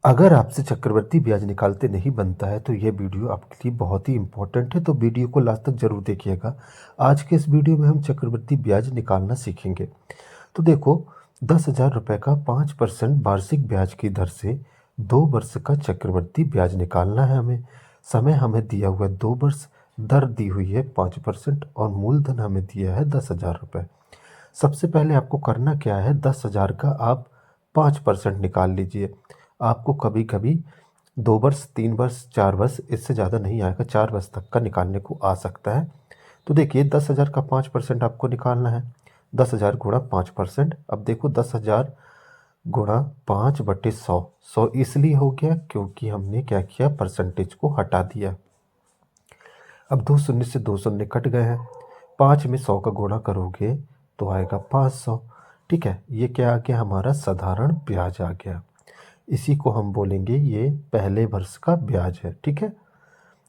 अगर आपसे चक्रवृद्धि ब्याज निकालते नहीं बनता है तो ये वीडियो आपके लिए बहुत ही इम्पोर्टेंट है, तो वीडियो को लास्ट तक ज़रूर देखिएगा। आज के इस वीडियो में हम चक्रवृद्धि ब्याज निकालना सीखेंगे। तो देखो, 10,000 रुपये का 5% वार्षिक ब्याज की दर से 2 वर्ष का चक्रवृद्धि ब्याज निकालना है हमें। समय हमें दिया हुआ है 2 वर्ष, दर दी हुई है 5% और मूलधन हमें दिया है 10,000 रुपये। सबसे पहले आपको करना क्या है, 10,000 का आप 5% निकाल लीजिए। आपको कभी कभी 2 वर्ष, 3 वर्ष, 4 वर्ष, इससे ज़्यादा नहीं आएगा, 4 वर्ष तक का निकालने को आ सकता है। तो देखिए, 10,000 का 5% आपको निकालना है। 10,000 गुणा 5%। अब देखो, 10,000 गुणा 5/100। 100 इसलिए हो गया क्योंकि हमने क्या किया, परसेंटेज को हटा दिया। अब 2 शून्य से 2 शून्य कट गए हैं। 5 में 100 का गुणा करोगे तो आएगा 500। ठीक है, ये क्या आ गया, हमारा साधारण ब्याज आ गया। इसी को हम बोलेंगे ये पहले वर्ष का ब्याज है। ठीक है,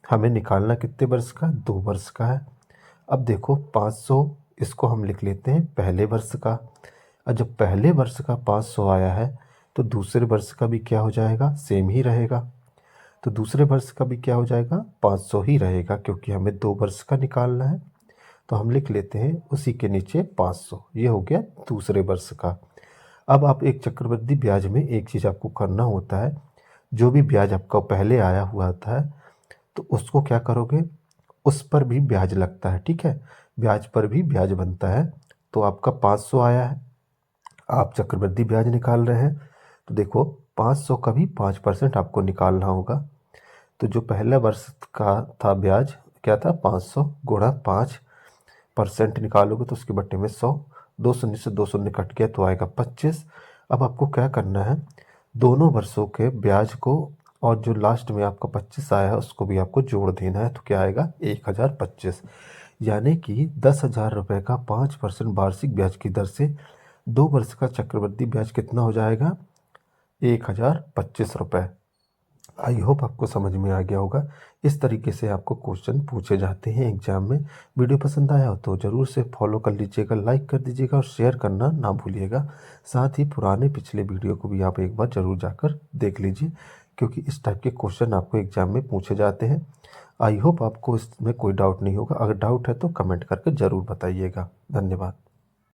हमें निकालना कितने वर्ष का, 2 वर्ष का है। अब देखो, 500 इसको हम लिख लेते हैं पहले वर्ष का। और जब पहले वर्ष का 500 आया है तो दूसरे वर्ष का भी क्या हो जाएगा, सेम ही रहेगा। तो दूसरे वर्ष का भी क्या हो जाएगा, 500 ही रहेगा, क्योंकि हमें 2 वर्ष का निकालना है। तो हम लिख लेते हैं उसी के नीचे 500। ये हो गया दूसरे वर्ष का। अब आप एक चक्रवृद्धि ब्याज में एक चीज़ आपको करना होता है, जो भी ब्याज आपका पहले आया हुआ था तो उसको क्या करोगे, उस पर भी ब्याज लगता है। ठीक है, ब्याज पर भी ब्याज बनता है। तो आपका 500 आया है, आप चक्रवृद्धि ब्याज निकाल रहे हैं, तो देखो 500 का भी 5% आपको निकालना होगा। तो जो पहला वर्ष का था ब्याज क्या था, 500 गुणा 5% निकालोगे तो उसके बट्टे में 100। 2 शून्य से 2 शून्य कट गया तो आएगा 25। अब आपको क्या करना है, दोनों वर्षों के ब्याज को और जो लास्ट में आपका 25 आया है उसको भी आपको जोड़ देना है। तो क्या आएगा, 1025। यानी कि 10,000 रुपये का 5% वार्षिक ब्याज की दर से 2 वर्ष का चक्रवृद्धि ब्याज कितना हो जाएगा, 1025 रुपये। आई होप आपको समझ में आ गया होगा। इस तरीके से आपको क्वेश्चन पूछे जाते हैं एग्जाम में। वीडियो पसंद आया हो तो ज़रूर से फॉलो कर लीजिएगा, लाइक कर दीजिएगा और शेयर करना ना भूलिएगा। साथ ही पुराने पिछले वीडियो को भी आप एक बार ज़रूर जाकर देख लीजिए, क्योंकि इस टाइप के क्वेश्चन आपको एग्जाम में पूछे जाते हैं। आई होप आपको इसमें कोई डाउट नहीं होगा। अगर डाउट है तो कमेंट करके ज़रूर बताइएगा। धन्यवाद।